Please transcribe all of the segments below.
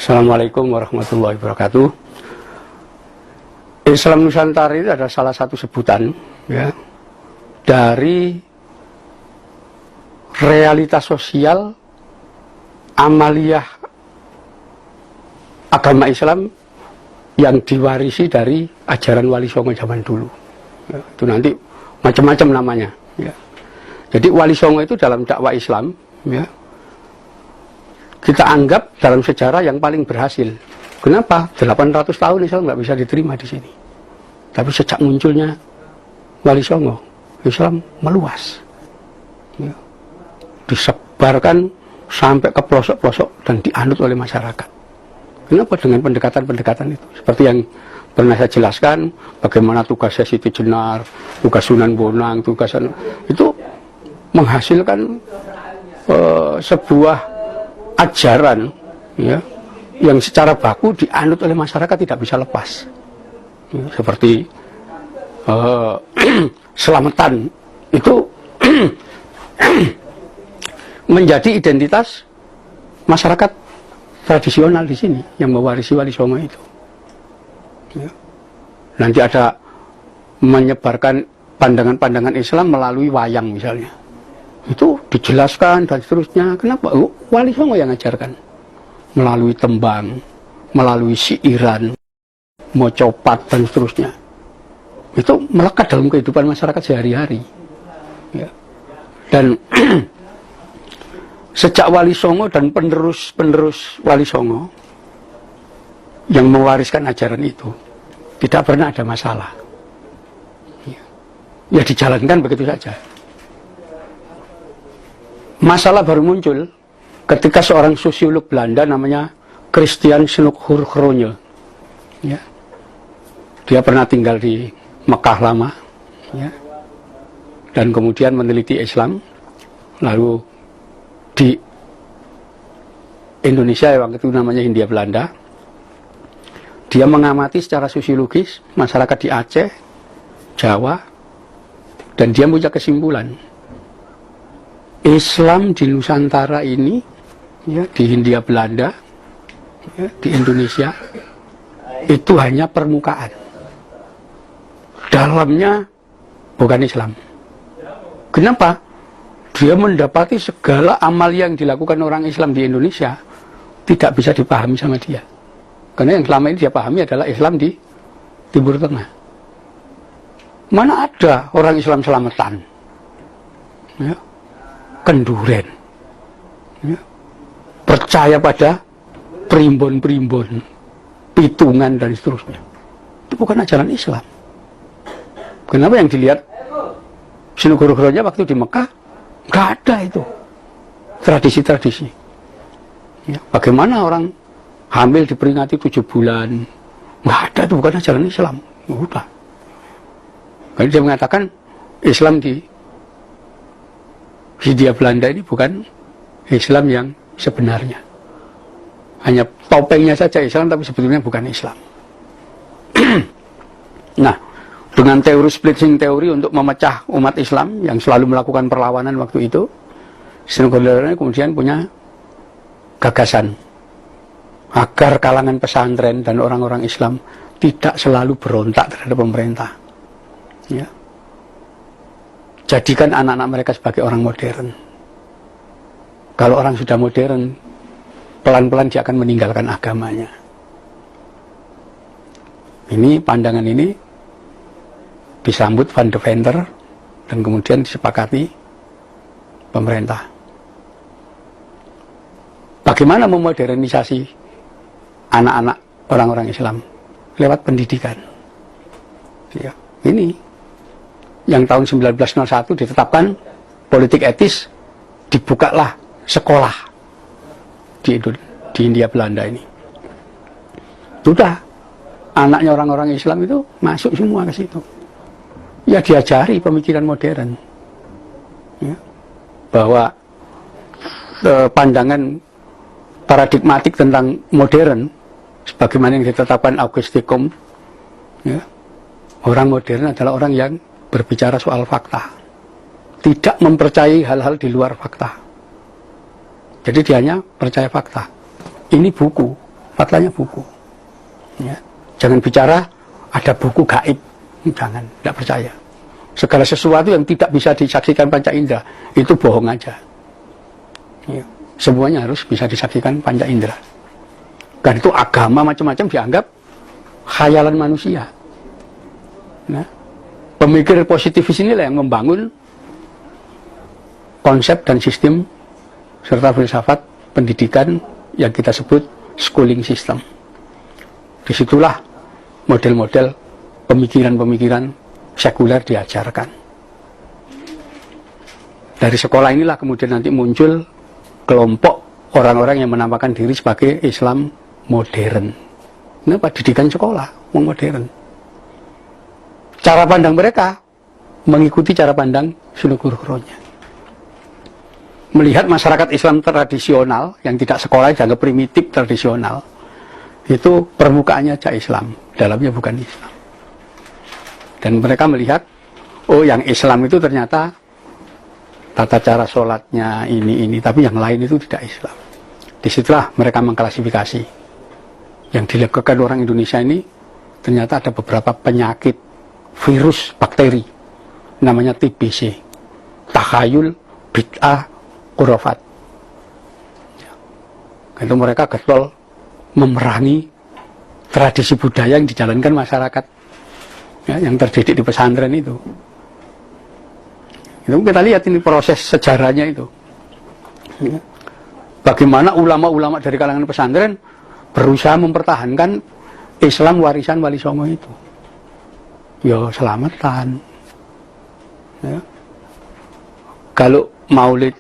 Assalamualaikum warahmatullahi wabarakatuh. Islam Nusantara itu adalah salah satu sebutan ya, dari realitas sosial amaliyah agama Islam yang diwarisi dari ajaran Wali Songo zaman dulu. Ya, itu nanti macam-macam namanya. Ya. Jadi Wali Songo itu dalam dakwah Islam, ya, kita anggap dalam sejarah yang paling berhasil. Kenapa? 800 tahun Islam nggak bisa diterima di sini. Tapi sejak munculnya Wali Songo, Islam meluas. Ya. Disebarkan sampai ke pelosok-pelosok dan dianut oleh masyarakat. Kenapa? Dengan pendekatan-pendekatan itu. Seperti yang pernah saya jelaskan, bagaimana tugasnya Siti Jenar, tugas Sunan Bonang, itu menghasilkan sebuah ajaran ya, yang secara baku dianut oleh masyarakat tidak bisa lepas ya, seperti selamatan itu menjadi identitas masyarakat tradisional di sini yang mewarisi Wali Songo itu ya. Nanti ada menyebarkan pandangan-pandangan Islam melalui wayang misalnya, itu dijelaskan dan seterusnya. Kenapa? Wali Songo yang ngajarkan melalui tembang, melalui siiran, mocopat dan seterusnya. Itu melekat dalam kehidupan masyarakat sehari-hari ya. Dan sejak Wali Songo dan penerus Wali Songo yang mewariskan ajaran itu tidak pernah ada masalah ya, dijalankan begitu saja. Masalah baru muncul ketika seorang sosiolog Belanda namanya Christian Schnoek-Hurgronje. Ya. Dia pernah tinggal di Mekah lama, ya. Dan kemudian meneliti Islam. Lalu di Indonesia, waktu itu namanya Hindia Belanda, dia mengamati secara sosiologis masyarakat di Aceh, Jawa, dan dia punya kesimpulan. Islam di Nusantara ini, ya, di Hindia Belanda, ya, di Indonesia, itu hanya permukaan. Dalamnya bukan Islam. Kenapa? Dia mendapati segala amal yang dilakukan orang Islam di Indonesia tidak bisa dipahami sama dia. Karena yang selama ini dia pahami adalah Islam di Timur Tengah. Mana ada orang Islam selamatan? Ya. Kenduren ya. Percaya pada primbon-primbon, pitungan dan seterusnya. Itu bukan ajaran Islam. Kenapa yang dilihat Schnoek-Hurgronje waktu di Mekah nggak ada itu tradisi-tradisi ya. Bagaimana orang hamil diperingati 7 bulan, nggak ada, itu bukan ajaran Islam. Udah. Karena dia mengatakan Islam di Hindia Belanda ini bukan Islam yang sebenarnya. Hanya topengnya saja Islam, tapi sebetulnya bukan Islam. Nah, dengan teori splitting teori untuk memecah umat Islam yang selalu melakukan perlawanan waktu itu, Schnoek-Hurgronje kemudian punya gagasan agar kalangan pesantren dan orang-orang Islam tidak selalu berontak terhadap pemerintah. Ya. Jadikan anak-anak mereka sebagai orang modern. Kalau orang sudah modern, pelan-pelan dia akan meninggalkan agamanya. Ini pandangan ini disambut Van Deventer dan kemudian disepakati pemerintah. Bagaimana memodernisasi anak-anak orang-orang Islam? Lewat pendidikan. Ya, ini yang tahun 1901 ditetapkan politik etis, dibukalah sekolah di Hindia Belanda ini. Sudah, anaknya orang-orang Islam itu masuk semua ke situ. Ya, diajari pemikiran modern. Ya, bahwa pandangan paradigmatik tentang modern sebagaimana yang ditetapkan Auguste Comte, ya, orang modern adalah orang yang berbicara soal fakta, tidak mempercayai hal-hal di luar fakta. Jadi dia hanya percaya fakta. Ini buku faktanya buku. Ya. Jangan bicara ada buku gaib, jangan, tidak percaya. Segala sesuatu yang tidak bisa disaksikan panca indera itu bohong aja. Ya. Semuanya harus bisa disaksikan panca indera. Dan itu agama macam-macam dianggap khayalan manusia. Nah, pemikir positivis inilah yang membangun konsep dan sistem serta filsafat pendidikan yang kita sebut schooling system. Disitulah model-model pemikiran-pemikiran sekuler diajarkan. Dari sekolah inilah kemudian nanti muncul kelompok orang-orang yang menampakkan diri sebagai Islam modern. Nah, pendidikan sekolah, modern. Cara pandang mereka mengikuti cara pandang Sunan Guru-gurunya. Melihat masyarakat Islam tradisional yang tidak sekolah dianggap primitif tradisional, itu permukaannya aja Islam, dalamnya bukan Islam. Dan mereka melihat, oh yang Islam itu ternyata tata cara sholatnya ini, tapi yang lain itu tidak Islam. Disitulah mereka mengklasifikasi. Yang dilakukan orang Indonesia ini ternyata ada beberapa penyakit virus bakteri namanya TBC, takhayul bid'ah khurafat. Itu mereka getol memerangi tradisi budaya yang dijalankan masyarakat ya, yang terdidik di pesantren itu. Itu kita lihat ini proses sejarahnya itu ya. Bagaimana ulama-ulama dari kalangan pesantren berusaha mempertahankan Islam warisan Wali Songo itu. Ya selamatan ya. Kalau maulid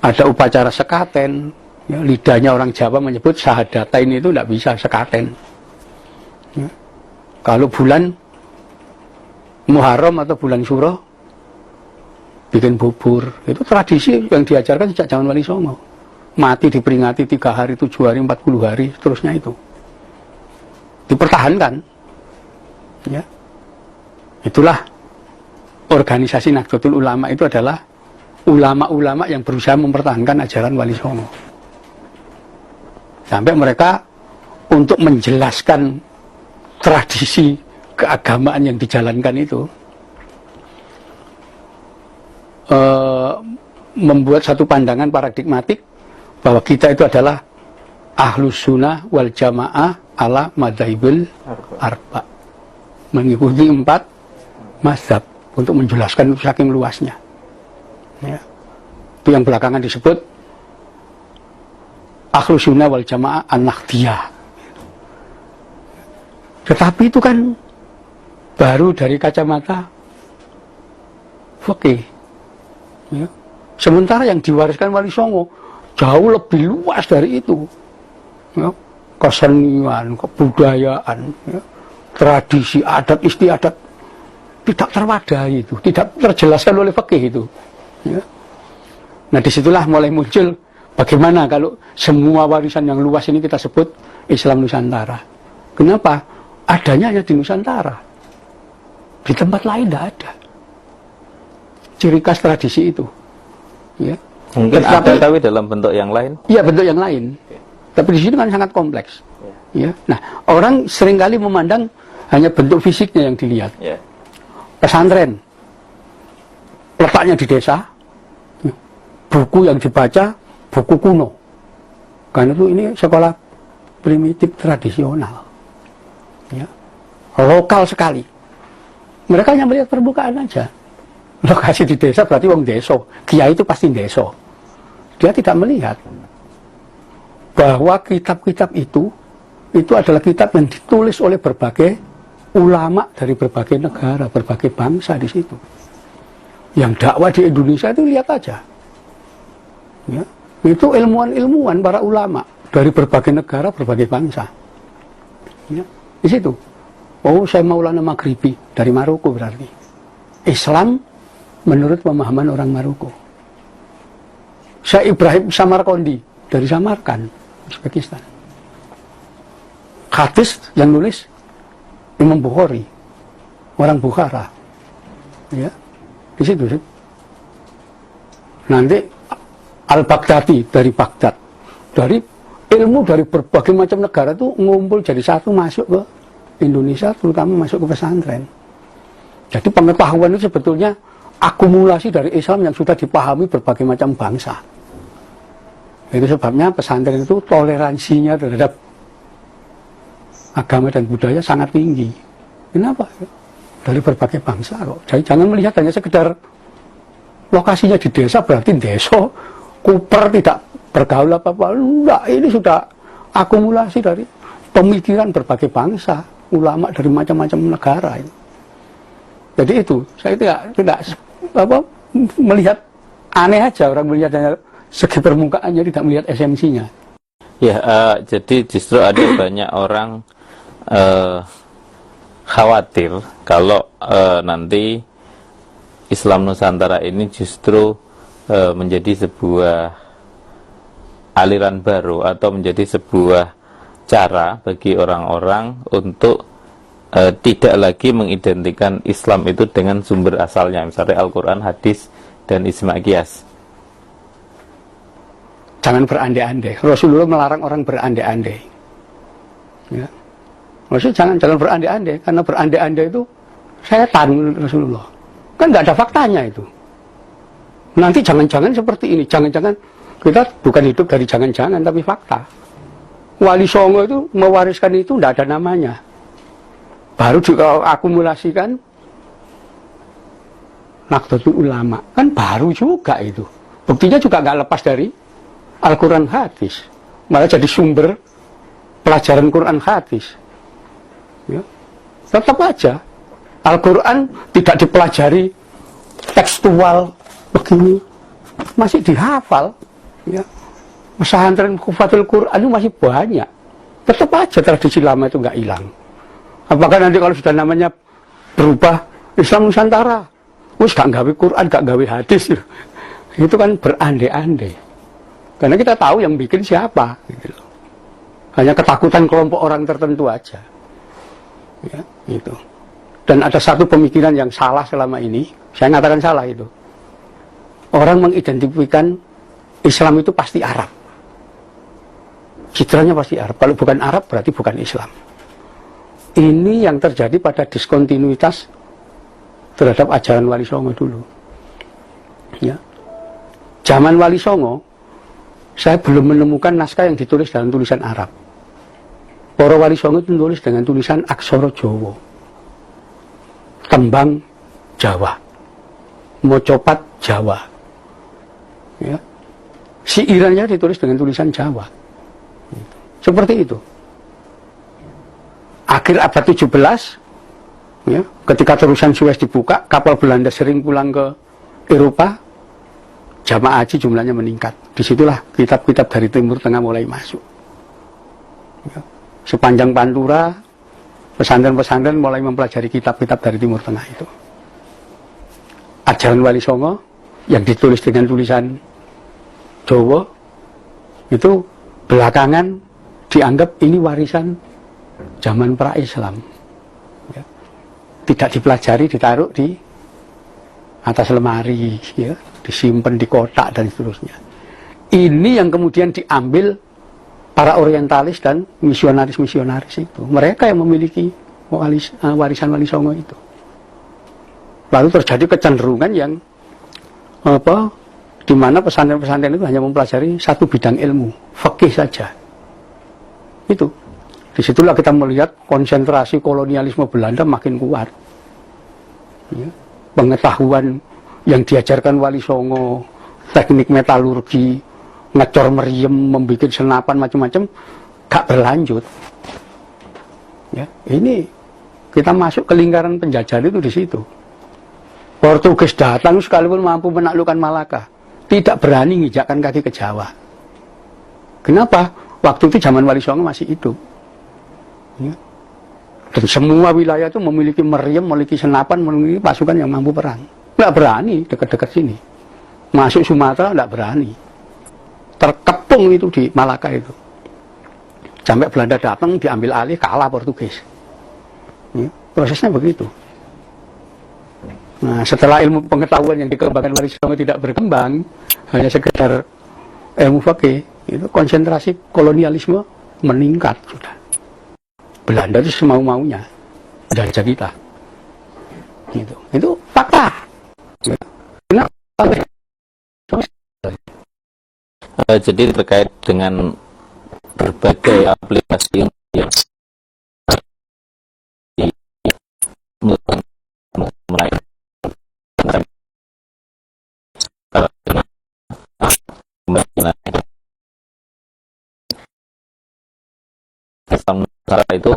ada upacara sekaten ya, lidahnya orang Jawa menyebut syahadatain itu tidak bisa sekaten ya. Kalau bulan Muharram atau bulan Syuro bikin bubur, itu tradisi yang diajarkan sejak zaman Wali Songo. Mati diperingati 3 hari, 7 hari, 40 hari, seterusnya itu dipertahankan ya. Itulah organisasi Nahdlatul Ulama, itu adalah ulama-ulama yang berusaha mempertahankan ajaran Wali Songo. Sampai mereka untuk menjelaskan tradisi keagamaan yang dijalankan itu membuat satu pandangan paradigmatik bahwa kita itu adalah ahlus sunnah wal jamaah ala madzhabul arba, mengikuti 4 mazhab, untuk menjelaskan itu saking luasnya ya. Itu yang belakangan disebut ahlus sunnah wal jamaah an-Nahdiyah. Tetapi itu kan baru dari kacamata fikih ya. Sementara yang diwariskan Wali Songo jauh lebih luas dari itu ya. Kesenian, kebudayaan ya. Tradisi, adat istiadat tidak terwadai itu, tidak terjelaskan oleh fikih itu ya. Nah disitulah mulai muncul bagaimana kalau semua warisan yang luas ini kita sebut Islam Nusantara. Kenapa? Adanya hanya di Nusantara, di tempat lain tidak ada ciri khas tradisi itu ya. Mungkin ada tapi dalam bentuk yang lain. Iya, bentuk yang lain. Tapi di sini kan sangat kompleks ya. Nah orang seringkali memandang hanya bentuk fisiknya yang dilihat ya. Pesantren letaknya di desa, buku yang dibaca buku kuno, karena itu ini sekolah primitif tradisional ya. Lokal sekali. Mereka hanya melihat permukaan aja. Lokasi di desa berarti wong deso, kiai itu pasti deso. Dia tidak melihat bahwa kitab-kitab itu adalah kitab yang ditulis oleh berbagai ulama dari berbagai negara, berbagai bangsa di situ. Yang dakwah di Indonesia itu lihat aja ya. Itu ilmuwan-ilmuwan, para ulama dari berbagai negara, berbagai bangsa ya. Di situ. Oh, saya Maulana Maghribi dari Maroko, berarti Islam menurut pemahaman orang Maroko. Saya Ibrahim Samarkandi dari Samarkand, Uzbekistan. Hadis yang nulis Imam Bukhari, orang Bukhara ya. Di situ sih. Nanti Al-Baghdadi dari Baghdad, dari ilmu dari berbagai macam negara itu ngumpul jadi satu masuk ke Indonesia, terutama masuk ke pesantren. Jadi pengetahuan itu sebetulnya akumulasi dari Islam yang sudah dipahami berbagai macam bangsa. Itu sebabnya pesantren itu toleransinya terhadap agama dan budaya sangat tinggi. Kenapa? Dari berbagai bangsa kok. Jadi jangan melihat hanya sekedar lokasinya di desa berarti desa, Kuper tidak bergaul apa-apa. Enggak, ini sudah akumulasi dari pemikiran berbagai bangsa, ulama dari macam-macam negara. Jadi itu, saya tidak melihat aneh aja orang melihat hanya segi permukaannya, tidak melihat esensinya. Ya, jadi justru ada banyak orang khawatir kalau nanti Islam Nusantara ini justru menjadi sebuah aliran baru atau menjadi sebuah cara bagi orang-orang untuk tidak lagi mengidentikan Islam itu dengan sumber asalnya, misalnya Al-Quran, hadis, dan ijma' qiyas. Jangan berandai-andai. Rasulullah melarang orang berandai-andai. Ya. Maksudnya jangan berandai-andai, karena berandai-andai itu setan Rasulullah. Kan nggak ada faktanya itu. Nanti jangan-jangan seperti ini, jangan-jangan kita bukan hidup dari jangan-jangan, tapi fakta. Wali Songo itu mewariskan itu nggak ada namanya. Baru juga akumulasikan Nahdlatul Ulama, kan baru juga itu. Buktinya juga nggak lepas dari Al-Quran hadis, malah jadi sumber pelajaran Quran hadis. Ya. Tetap aja Al-Quran tidak dipelajari tekstual begini, masih dihafal. Ya. Pesantren Hufatul Quran itu masih banyak. Tetap aja tradisi lama itu nggak hilang. Apakah nanti kalau sudah namanya berubah Islam Nusantara, terus gak gawe Quran, gak gawe hadis, itu kan berandai-andai. Karena kita tahu yang bikin siapa, gitu loh. Hanya ketakutan kelompok orang tertentu aja. Ya, gitu. Dan ada satu pemikiran yang salah selama ini, saya ngatakan salah itu. Orang mengidentifikkan Islam itu pasti Arab. Citranya pasti Arab. Kalau bukan Arab berarti bukan Islam. Ini yang terjadi pada diskontinuitas terhadap ajaran Wali Songo dulu. Ya. Zaman Wali Songo, saya belum menemukan naskah yang ditulis dalam tulisan Arab. Para Wali Songo itu menulis dengan tulisan aksara Jawa, tembang Jawa, mocopat Jawa. Ya. Siirannya ditulis dengan tulisan Jawa. Seperti itu. Akhir abad 17, ya, ketika terusan Suez dibuka, kapal Belanda sering pulang ke Eropa, jamaah haji jumlahnya meningkat. Disitulah kitab-kitab dari Timur Tengah mulai masuk. Ya. Sepanjang Pantura, pesantren-pesantren mulai mempelajari kitab-kitab dari Timur Tengah itu. Ajaran Wali Songo yang ditulis dengan tulisan Jawa itu belakangan dianggap ini warisan zaman pra-Islam. Ya. Tidak dipelajari, ditaruh di atas lemari, ya, disimpan di kotak dan seterusnya. Ini yang kemudian diambil para orientalis dan misionaris-misionaris itu. Mereka yang memiliki warisan Wali Songo itu. Lalu terjadi kecenderungan yang di mana pesantren-pesantren itu hanya mempelajari satu bidang ilmu, fikih saja. Itu. Disitulah kita melihat konsentrasi kolonialisme Belanda makin kuat. Ya. Pengetahuan yang diajarkan Wali Songo, teknik metalurgi, ngecor meriam, membuat senapan macam-macam, gak berlanjut. Ya, ini kita masuk ke lingkaran penjajahan itu di situ. Portugis datang sekalipun mampu menaklukkan Malaka, tidak berani nginjakkan kaki ke Jawa. Kenapa? Waktu itu zaman Wali Songo masih hidup. Ya. Dan semua wilayah itu memiliki meriam, memiliki senapan, memiliki pasukan yang mampu perang. Nggak berani dekat-dekat sini. Masuk Sumatera nggak berani. Terkepung itu di Malaka itu. Sampai Belanda datang, diambil alih, kalah Portugis. Ya. Prosesnya begitu. Nah, setelah ilmu pengetahuan yang dikembangkan Wali Songo tidak berkembang, hanya sekedar ilmu fikih, itu konsentrasi kolonialisme meningkat sudah. Belanda itu semau-maunya jajah kita. Gitu. Itu fakta. Kenapa? Jadi terkait dengan berbagai aplikasi yang itu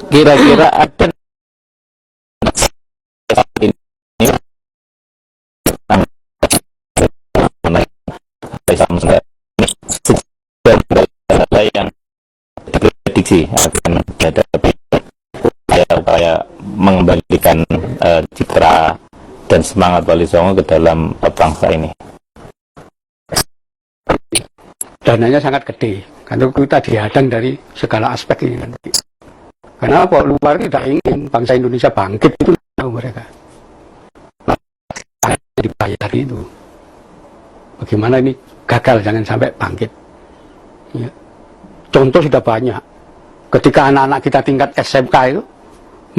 kira-kira ada ini yang diprediksi akan dihadapi upaya mengembalikan citra dan semangat Wali Songo ke dalam bangsa ini. Dananya sangat gede, karena kita dihadang dari segala aspek ini nanti. Karena apa? Luar tidak ingin bangsa Indonesia bangkit, itu tahu mereka. Dibayar itu. Bagaimana ini gagal, jangan sampai bangkit. Ya. Contoh sudah banyak. Ketika anak-anak kita tingkat SMK itu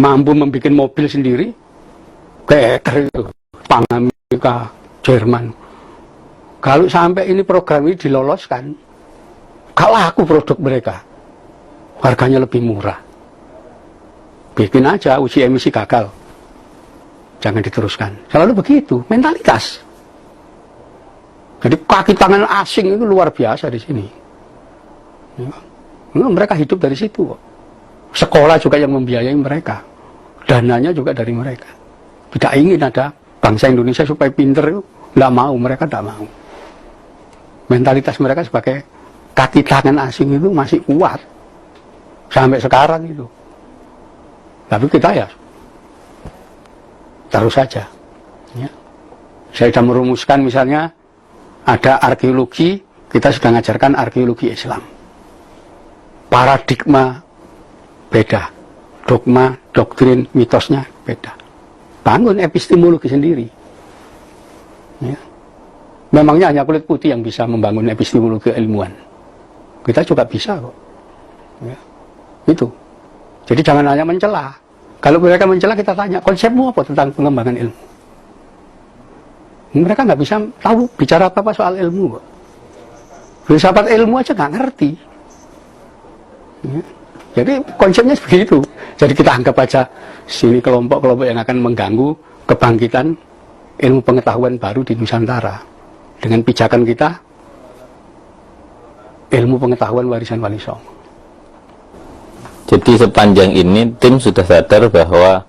mampu membuat mobil sendiri, keker itu, Jepang, Amerika, Jerman. Kalau sampai ini program ini diloloskan, kalah aku produk mereka, harganya lebih murah. Bikin aja uji emisi gagal, jangan diteruskan. Selalu begitu, mentalitas. Jadi kaki tangan asing itu luar biasa di sini. Ya. Mereka hidup dari situ kok. Sekolah juga yang membiayai mereka, dananya juga dari mereka. Tidak ingin ada bangsa Indonesia supaya pinter itu, nggak mau, mereka tidak mau. Mentalitas mereka sebagai kaki tangan asing itu masih kuat sampai sekarang itu. Tapi kita ya terus saja. Ya. Saya sudah merumuskan misalnya ada arkeologi, kita sudah mengajarkan arkeologi Islam. Paradigma beda, dogma, doktrin, mitosnya beda. Bangun epistemologi sendiri. Ya. Memangnya hanya kulit putih yang bisa membangun epistemologi ilmuwan. Kita juga bisa kok. Ya. Itu. Jadi jangan hanya mencela. Kalau mereka mencela, kita tanya, konsepmu apa tentang pengembangan ilmu? Mereka nggak bisa tahu bicara apa-apa soal ilmu kok. Filsafat ilmu aja nggak ngerti. Ya. Jadi konsepnya begitu. Jadi kita anggap aja sini kelompok-kelompok yang akan mengganggu kebangkitan ilmu pengetahuan baru di Nusantara. Dengan pijakan kita, ilmu pengetahuan warisan Wali Songo. Jadi sepanjang ini tim sudah sadar bahwa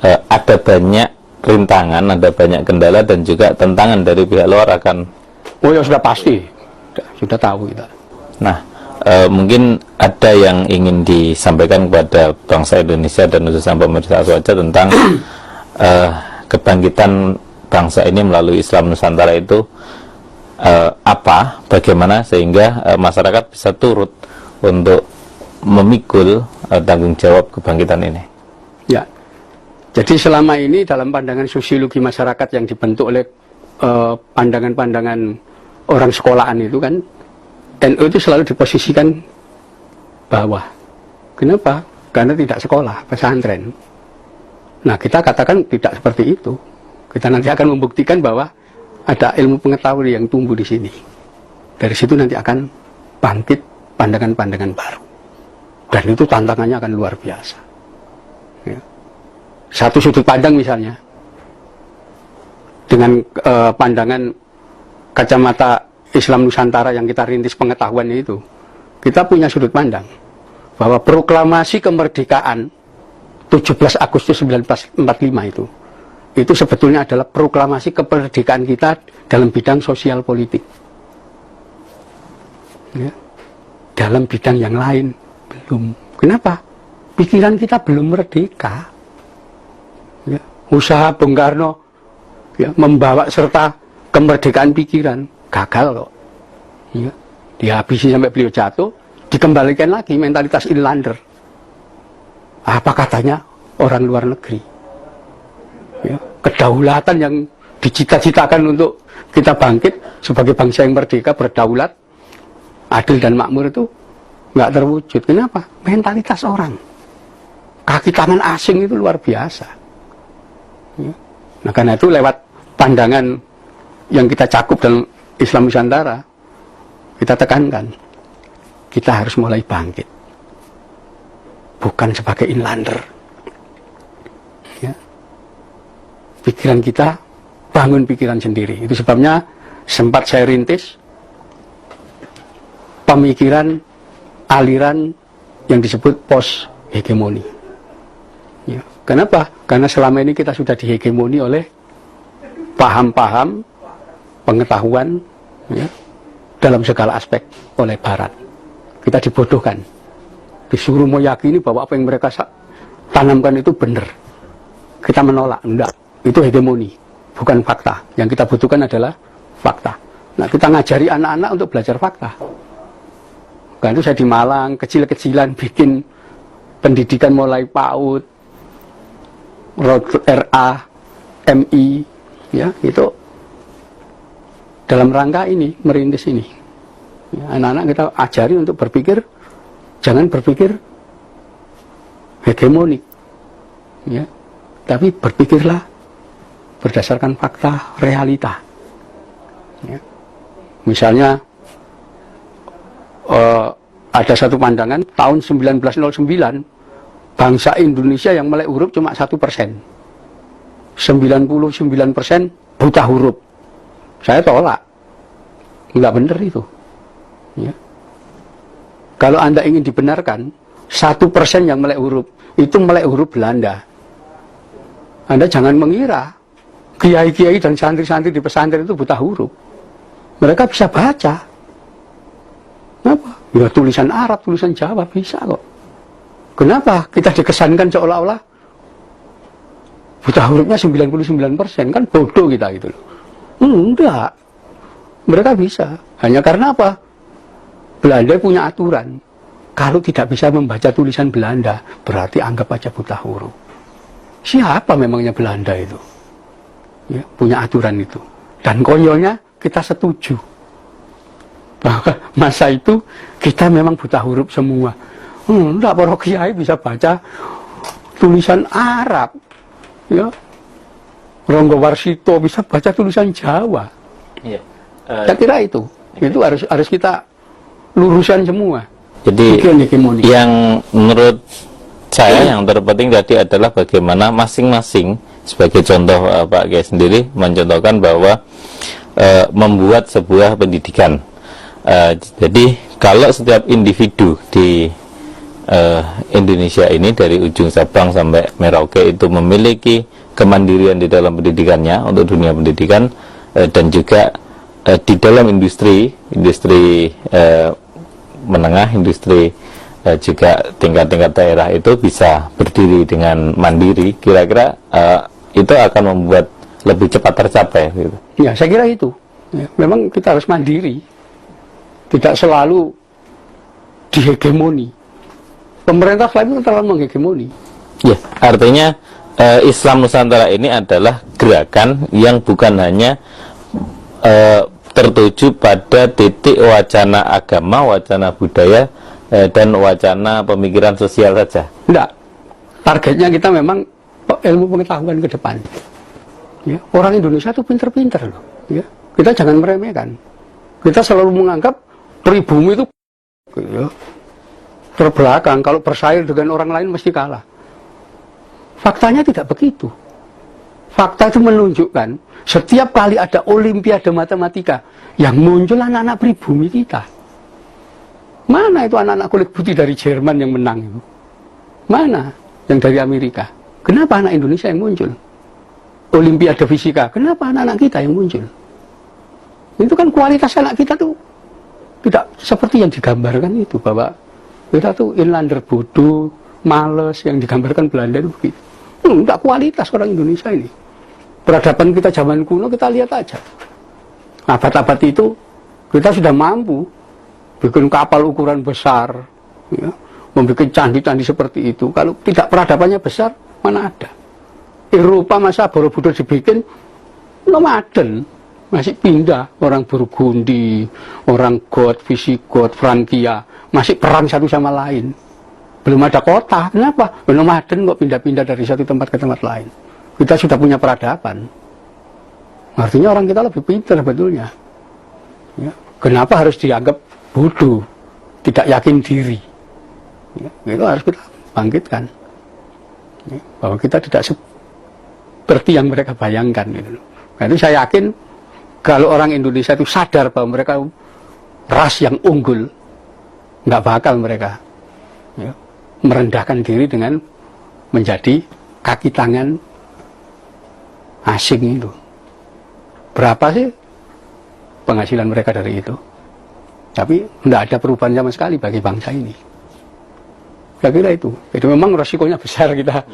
ada banyak rintangan, ada banyak kendala dan juga tantangan dari pihak luar akan. Oh ya sudah pasti, sudah tahu kita. Nah, mungkin ada yang ingin disampaikan kepada bangsa Indonesia dan khususnya pemirsa Aswaja tentang kebangkitan bangsa ini melalui Islam Nusantara itu apa, bagaimana sehingga masyarakat bisa turut untuk memikul tanggung jawab kebangkitan ini. Ya, jadi selama ini dalam pandangan sosiologi masyarakat yang dibentuk oleh pandangan-pandangan orang sekolahan itu kan, NU itu selalu diposisikan bawah. Kenapa? Karena tidak sekolah, pesantren. Nah, kita katakan tidak seperti itu. Kita nanti akan membuktikan bahwa ada ilmu pengetahuan yang tumbuh di sini. Dari situ nanti akan bangkit pandangan-pandangan baru. Dan itu tantangannya akan luar biasa. Ya. Satu sudut pandang misalnya, dengan pandangan kacamata Islam Nusantara yang kita rintis pengetahuannya itu, kita punya sudut pandang bahwa proklamasi kemerdekaan 17 Agustus 1945 itu sebetulnya adalah proklamasi kemerdekaan kita dalam bidang sosial politik. Ya. Dalam bidang yang lain belum. Kenapa? Pikiran kita belum merdeka. Ya. Usaha Bung Karno ya, membawa serta kemerdekaan pikiran gagal kok. Ya. Dihabisi sampai beliau jatuh, dikembalikan lagi mentalitas inlander. Apa katanya orang luar negeri? Ya, kedaulatan yang dicita-citakan untuk kita bangkit sebagai bangsa yang merdeka, berdaulat, adil dan makmur itu nggak terwujud. Kenapa? Mentalitas orang, kaki tangan asing itu luar biasa. Ya. Nah, karena itu lewat pandangan yang kita cakup dalam Islam Nusantara, kita tekankan, kita harus mulai bangkit, bukan sebagai inlander. Ya. Pikiran kita, bangun pikiran sendiri. Itu sebabnya sempat saya rintis pemikiran aliran yang disebut post hegemoni. Ya. Kenapa? Karena selama ini kita sudah dihegemoni oleh paham-paham pengetahuan ya, dalam segala aspek oleh Barat. Kita dibodohkan, disuruh meyakini bahwa apa yang mereka tanamkan itu benar. Kita menolak, enggak, itu hegemoni, bukan fakta. Yang kita butuhkan adalah fakta. Nah, kita ngajari anak-anak untuk belajar fakta. Karena itu saya di Malang, kecil-kecilan bikin pendidikan mulai PAUD, RA, MI, ya, itu dalam rangka ini, merintis ini. Ya, anak-anak kita ajari untuk berpikir, jangan berpikir hegemonik, ya, tapi berpikirlah berdasarkan fakta, realita. Ya. Misalnya, ada satu pandangan, tahun 1909, bangsa Indonesia yang melek huruf cuma 1%. 99% buta huruf. Saya tolak. Nggak benar itu. Ya. Kalau Anda ingin dibenarkan, 1% yang melek huruf, itu melek huruf Belanda. Anda jangan mengira kiai-kiai dan santri-santri di pesantren itu buta huruf. Mereka bisa baca. Kenapa? Ya tulisan Arab, tulisan Jawa bisa kok. Kenapa kita dikesankan seolah-olah buta hurufnya 99%? Kan bodoh kita gitu loh. Enggak. Mereka bisa. Hanya karena apa? Belanda punya aturan. Kalau tidak bisa membaca tulisan Belanda, berarti anggap aja buta huruf. Siapa memangnya Belanda itu? Ya, punya aturan itu. Dan konyolnya kita setuju. Bahwa masa itu kita memang buta huruf semua. Enggak, para kiai bisa baca tulisan Arab. Ya. Ronggo Warsito bisa baca tulisan Jawa. Iya. Saya kira itu harus kita lurusan semua. Jadi yang menurut saya yang terpenting tadi adalah bagaimana masing-masing, sebagai contoh Pak Kiai sendiri mencontohkan bahwa membuat sebuah pendidikan. Jadi kalau setiap individu di Indonesia ini dari ujung Sabang sampai Merauke itu memiliki kemandirian di dalam pendidikannya untuk dunia pendidikan, dan juga di dalam industri menengah, industri juga tingkat-tingkat daerah itu bisa berdiri dengan mandiri, kira-kira itu akan membuat lebih cepat tercapai gitu. Ya, saya kira itu. Ya, memang kita harus mandiri. Tidak selalu dihegemoni. Pemerintah selalu terlalu menghegemoni. Ya, artinya Islam Nusantara ini adalah gerakan yang bukan hanya tertuju pada titik wacana agama, wacana budaya, dan wacana pemikiran sosial saja. Tidak. Targetnya kita memang ilmu pengetahuan ke depan. Ya, orang Indonesia itu pinter-pinter loh. Ya, kita jangan meremehkan. Kita selalu menganggap pribumi itu ya, terbelakang. Kalau bersaing dengan orang lain mesti kalah. Faktanya tidak begitu. Fakta itu menunjukkan setiap kali ada olimpiade matematika yang muncul anak-anak pribumi kita. Mana itu anak-anak kulit putih dari Jerman yang menang itu? Mana yang dari Amerika? Kenapa anak Indonesia yang muncul? Olimpiade fisika, kenapa anak-anak kita yang muncul? Itu kan kualitas anak kita tuh tidak seperti yang digambarkan itu, bahwa kita tuh inlander bodoh, males, yang digambarkan Belanda itu begitu. Tidak kualitas orang Indonesia ini. Peradaban kita zaman kuno kita lihat aja. Abad-abad itu kita sudah mampu bikin kapal ukuran besar, ya, membuat candi-candi seperti itu. Kalau tidak peradabannya besar, mana ada? Eropa masa Borobudur dibikin nomaden, masih pindah orang Burgundi, orang Goth, Visigoth, Frankia, masih perang satu sama lain. Belum ada kota, kenapa? Nomaden kok pindah-pindah dari satu tempat ke tempat lain. Kita sudah punya peradaban. Artinya orang kita lebih pintar betulnya. Ya. Kenapa harus dianggap bodoh, tidak yakin diri? Ya, itu harus kita bangkitkan. Ya, bahwa kita tidak seperti yang mereka bayangkan. Gitu. Nah, itu saya yakin kalau orang Indonesia itu sadar bahwa mereka ras yang unggul, nggak bakal mereka ya, merendahkan diri dengan menjadi kaki tangan asing itu. Berapa sih penghasilan mereka dari itu? Tapi tidak ada perubahan sama sekali bagi bangsa ini. Saya kira itu. Itu memang resikonya besar kita.